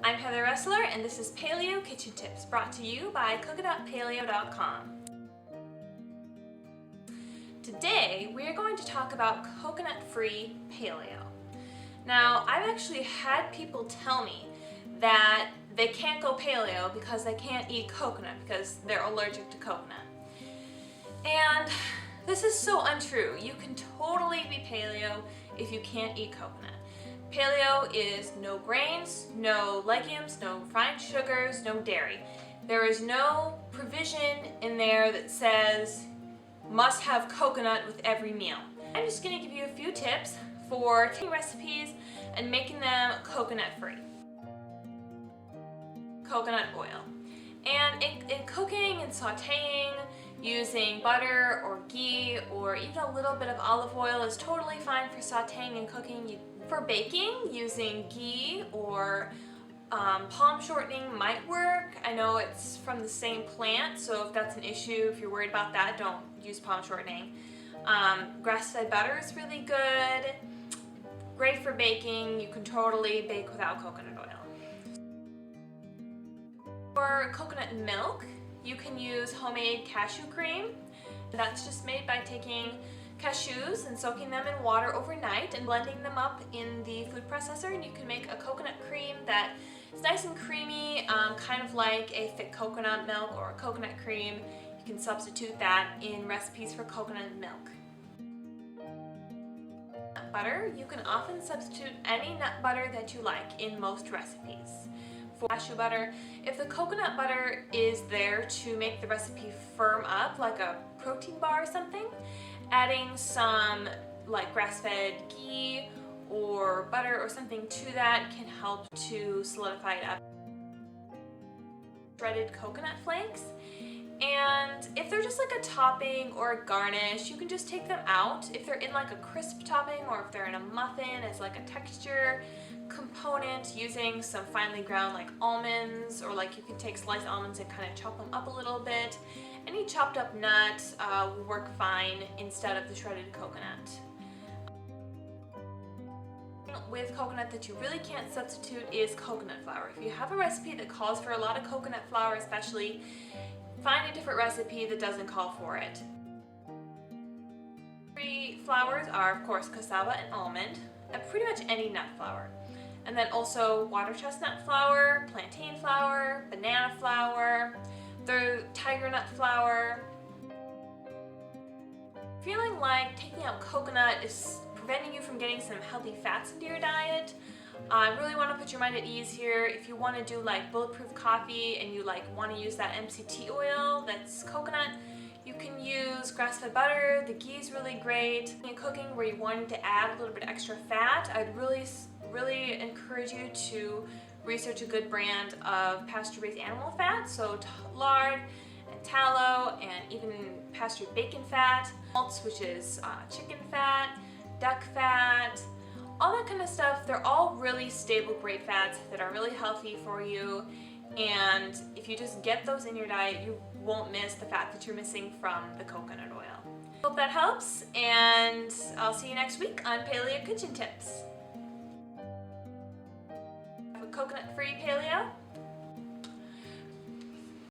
I'm Heather Ressler, and this is Paleo Kitchen Tips, brought to you by coconutpaleo.com. Today, we are going to talk about coconut-free paleo. Now, I've actually had people tell me that they can't go paleo because they can't eat coconut because they're allergic to coconut. And this is so untrue. You can totally be paleo if you can't eat coconut. Paleo is no grains, no legumes, no refined sugars, no dairy. There is no provision in there that says must have coconut with every meal. I'm just going to give you a few tips for taking recipes and making them coconut free. Coconut oil. And in cooking and sauteing, using butter or ghee or even a little bit of olive oil is totally fine for sauteing and cooking. For baking, using ghee or palm shortening might work. I know it's from the same plant, so if that's an issue, if you're worried about that, don't use palm shortening. Grass-fed butter is really good. Great for baking. You can totally bake without coconut oil. For coconut milk, you can use homemade cashew cream. That's just made by taking cashews and soaking them in water overnight and blending them up in the food processor, and you can make a coconut cream that is nice and creamy, kind of like a thick coconut milk or a coconut cream. You can substitute that in recipes for coconut milk. Nut butter, you can often substitute any nut butter that you like in most recipes. For cashew butter, if the coconut butter is there to make the recipe firm up, like a protein bar or something, adding some like grass-fed ghee or butter or something to that can help to solidify it up. Shredded coconut flakes, and if they're just like a topping or a garnish, you can just take them out. If they're in like a crisp topping or if they're in a muffin as like a texture component, using some finely ground like almonds, or like you can take sliced almonds and kind of chop them up a little bit. Any chopped up nut will work fine instead of the shredded coconut. With coconut that you really can't substitute is coconut flour. If you have a recipe that calls for a lot of coconut flour especially, find a different recipe that doesn't call for it. Free flours are of course cassava and almond, and pretty much any nut flour. And then also water chestnut flour, plantain flour, banana flour, the tiger nut flour. Feeling like taking out coconut is preventing you from getting some healthy fats into your diet, I really want to put your mind at ease here. If you want to do like bulletproof coffee and you like want to use that MCT oil that's coconut, you can use grass-fed butter. The ghee is really great. In cooking where you want to add a little bit extra fat, I'd really encourage you to research a good brand of pasture-raised animal fat, so lard and tallow and even pastured bacon fat, which is chicken fat, duck fat, all that kind of stuff. They're all really stable, great fats that are really healthy for you, and if you just get those in your diet, you won't miss the fat that you're missing from the coconut oil. Hope that helps, and I'll see you next week on Paleo Kitchen Tips. Coconut-free paleo.